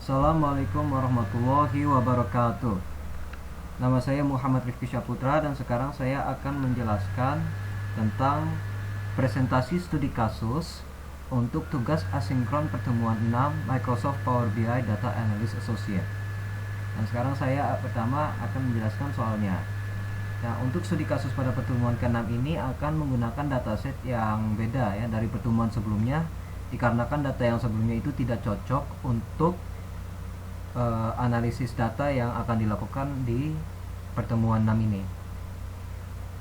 Assalamualaikum warahmatullahi wabarakatuh. Nama saya Muhammad Rifki Syaputra dan sekarang saya akan menjelaskan tentang presentasi studi kasus untuk tugas asinkron pertemuan 6 Microsoft Power BI Data Analyst Associate. Dan sekarang saya pertama akan menjelaskan soalnya. Nah, untuk studi kasus pada pertemuan ke-6 ini akan menggunakan dataset yang beda ya dari pertemuan sebelumnya, dikarenakan data yang sebelumnya itu tidak cocok untuk analisis data yang akan dilakukan di pertemuan 6 ini.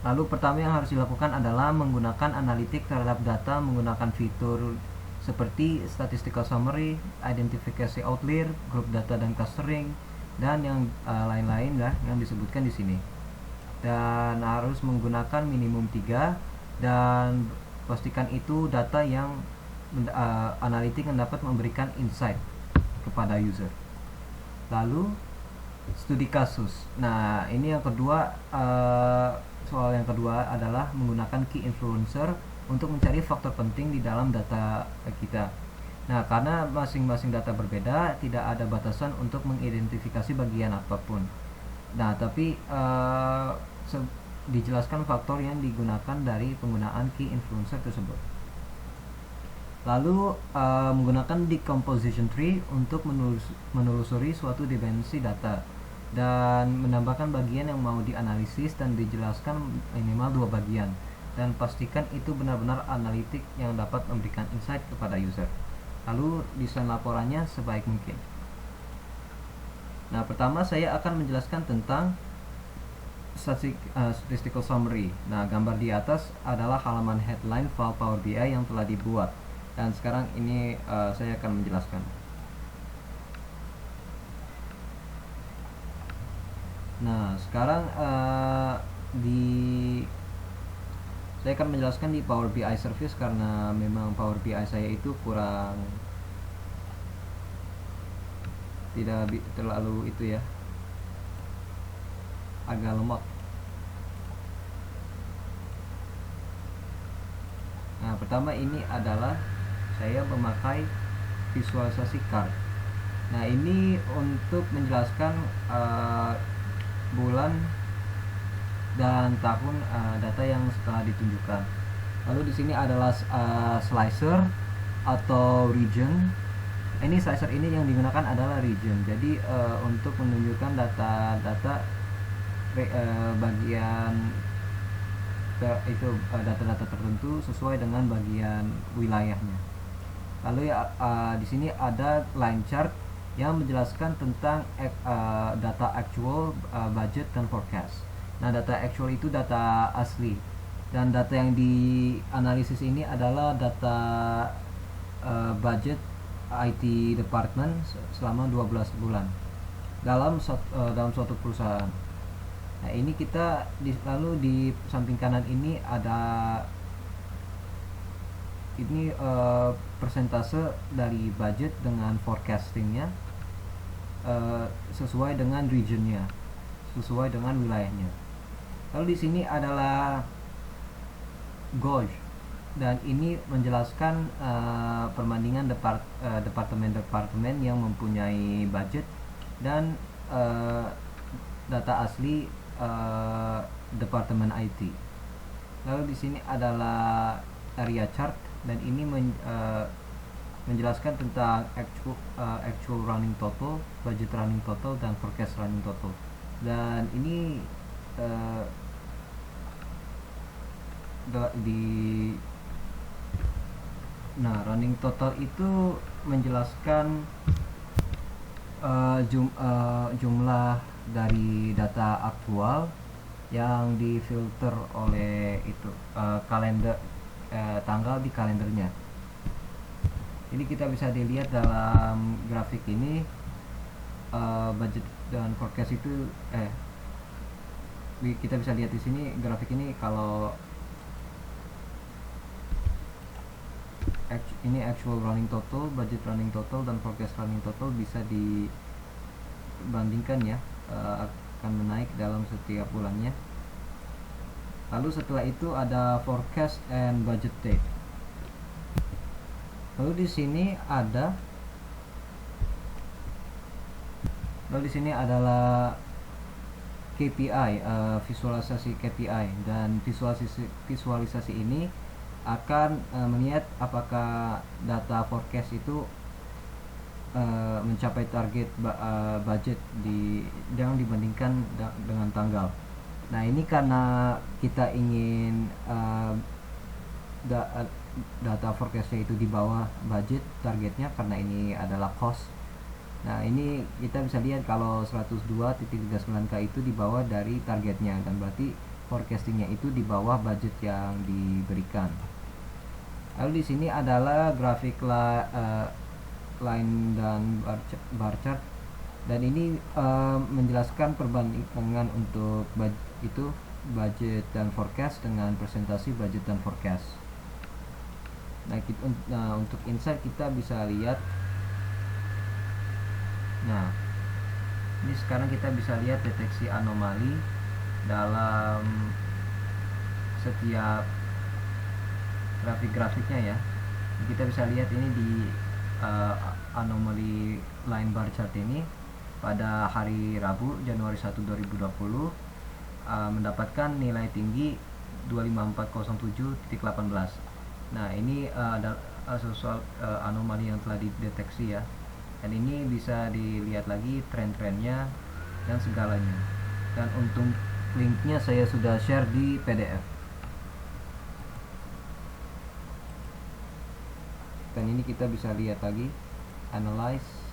Lalu pertama yang harus dilakukan adalah menggunakan analitik terhadap data menggunakan fitur seperti statistical summary, identifikasi outlier, group data dan clustering, dan yang lain-lain lah yang disebutkan di sini. Dan harus menggunakan minimum 3 dan pastikan itu data yang analitik yang dapat memberikan insight kepada user. Lalu studi kasus. Nah, ini yang kedua, soal yang kedua adalah menggunakan key influencer untuk mencari faktor penting di dalam data kita. Nah, karena masing-masing data berbeda, tidak ada batasan untuk mengidentifikasi bagian apapun. Nah, tapi dijelaskan faktor yang digunakan dari penggunaan key influencer tersebut. Lalu menggunakan decomposition tree untuk menelusuri suatu dimensi data dan menambahkan bagian yang mau dianalisis dan dijelaskan minimal 2 bagian, dan pastikan itu benar-benar analitik yang dapat memberikan insight kepada user. Lalu desain laporannya sebaik mungkin. Nah, pertama saya akan menjelaskan tentang statistical summary. Nah, gambar di atas adalah halaman headline file Power BI yang telah dibuat. Dan sekarang ini saya akan menjelaskan. Nah, sekarang saya akan menjelaskan di Power BI Service karena memang Power BI saya itu kurang tidak terlalu itu ya, agak lemot. Nah, pertama ini adalah saya memakai visualisasi card. Nah, ini untuk menjelaskan bulan dan tahun data yang setelah ditunjukkan. Lalu di sini adalah slicer atau region. Ini slicer ini yang digunakan adalah region. Jadi untuk menunjukkan data-data bagian itu data-data tertentu sesuai dengan bagian wilayahnya. Lalu di sini ada line chart yang menjelaskan tentang data actual, budget dan forecast. Nah, data actual itu data asli, dan data yang dianalisis ini adalah data budget IT department selama 12 bulan dalam suatu perusahaan. Nah, ini kita lalu di samping kanan ini ada ini persentase dari budget dengan forecastingnya sesuai dengan regionnya, sesuai dengan wilayahnya. Lalu di sini adalah gauge, dan ini menjelaskan perbandingan departemen-departemen yang mempunyai budget dan data asli departemen IT. Lalu di sini adalah area chart, dan ini menjelaskan tentang actual running total, budget running total, dan forecast running total. Dan ini running total itu menjelaskan jumlah dari data aktual yang difilter oleh itu kalender, tanggal di kalendernya. Ini kita bisa dilihat dalam grafik ini, budget dan forecast itu kita bisa lihat di sini grafik ini. Kalau ini actual running total, budget running total, dan forecast running total bisa dibandingkan ya, akan menaik dalam setiap bulannya. Lalu setelah itu ada forecast and budget date. Lalu di sini ada Lalu di sini adalah KPI, visualisasi KPI, dan visualisasi ini akan melihat apakah data forecast itu mencapai target budget yang dibandingkan dengan tanggal. Nah, ini karena kita ingin data forecastnya itu di bawah budget targetnya, karena ini adalah cost. Nah, ini kita bisa lihat kalau 102.39K itu di bawah dari targetnya, dan berarti forecastingnya itu di bawah budget yang diberikan. Lalu di sini adalah grafik line dan bar chart, dan ini menjelaskan perbandingan untuk budget dan forecast dengan presentasi budget dan forecast. Nah, untuk insight kita bisa lihat. Nah, ini sekarang kita bisa lihat deteksi anomali dalam setiap grafik-grafiknya ya. Kita bisa lihat ini di anomali line bar chart ini pada hari Rabu Januari 1, 2020 mendapatkan nilai tinggi 25407.18. Nah, ini adalah sesuatu anomali yang telah dideteksi ya, dan ini bisa dilihat lagi tren-trennya dan segalanya. Dan untuk linknya saya sudah share di PDF. Dan ini kita bisa lihat lagi analyze.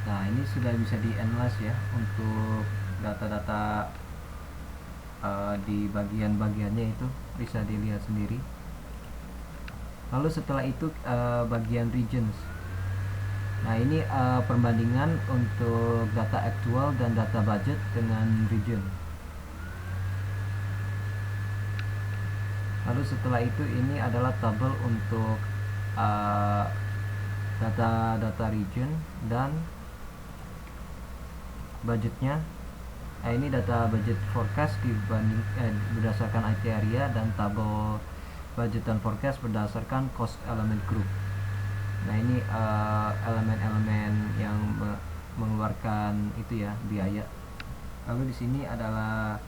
Nah, ini sudah bisa di analyze ya untuk data-data di bagian-bagiannya itu bisa dilihat sendiri. Lalu setelah itu bagian regions. Nah, ini perbandingan untuk data aktual dan data budget dengan region. Lalu setelah itu ini adalah tabel untuk data region dan budgetnya. Nah, ini data budget forecast berdasarkan IT area, dan tabel budget dan forecast berdasarkan cost element group. Nah, ini elemen-elemen yang mengeluarkan itu ya, biaya. Lalu di sini adalah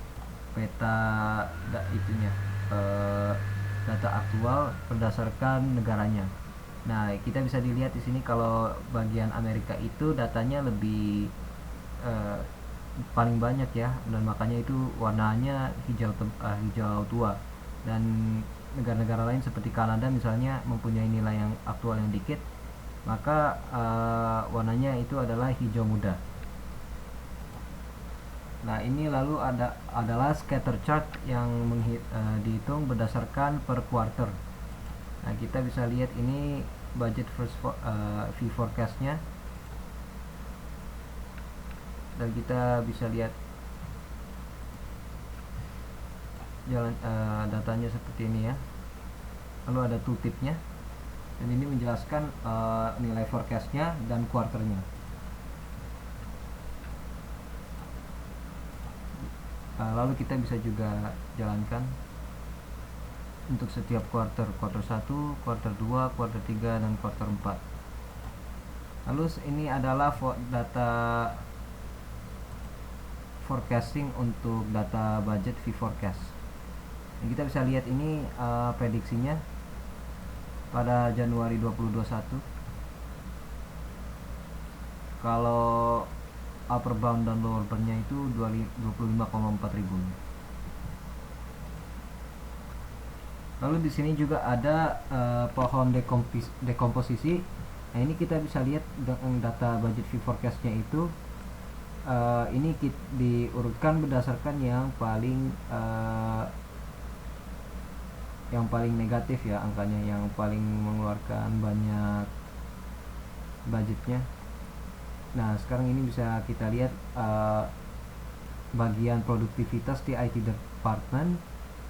peta data aktual berdasarkan negaranya. Nah, kita bisa dilihat di sini kalau bagian Amerika itu datanya lebih paling banyak ya, dan makanya itu warnanya hijau tua. Dan negara-negara lain seperti Kanada misalnya mempunyai nilai yang aktual yang dikit, maka warnanya itu adalah hijau muda. Nah, ini lalu adalah scatter chart yang dihitung berdasarkan per quarter. Nah, kita bisa lihat ini budget fee forecastnya, dan kita bisa lihat datanya seperti ini ya. Lalu ada tooltipnya, dan ini menjelaskan nilai forecastnya dan quarternya. Lalu kita bisa juga jalankan untuk setiap quarter 1, quarter 2, quarter 3, dan quarter 4. Lalu ini adalah data forecasting untuk data budget fee forecast. Dan kita bisa lihat ini prediksinya pada Januari 2021. Kalau upper bound dan lower boundnya itu 25,4 ribu. Lalu di sini juga ada pohon dekomposisi. Nah, ini kita bisa lihat dengan data budget fee forecastnya itu ini diurutkan berdasarkan yang paling negatif ya angkanya, yang paling mengeluarkan banyak budgetnya. Nah, sekarang ini bisa kita lihat bagian produktivitas di IT department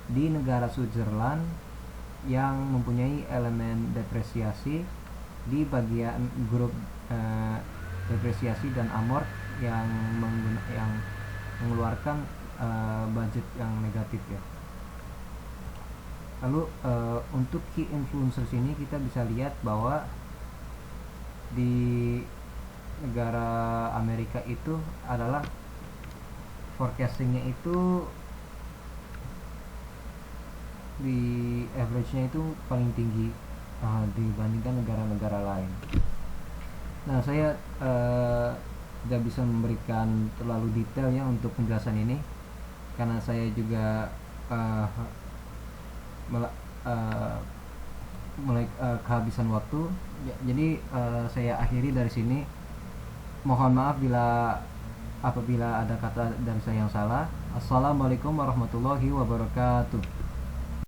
di negara Switzerland yang mempunyai elemen depresiasi di bagian grup depresiasi dan amort yang mengeluarkan budget yang negatif ya. Lalu untuk key influencers ini kita bisa lihat bahwa di negara Amerika itu adalah forecastingnya itu di average-nya itu paling tinggi dibandingkan negara-negara lain. Nah, saya tidak bisa memberikan terlalu detail ya untuk penjelasan ini karena saya juga mulai kehabisan waktu. Jadi saya akhiri dari sini. Mohon maaf apabila ada kata dari saya yang salah. Assalamualaikum warahmatullahi wabarakatuh.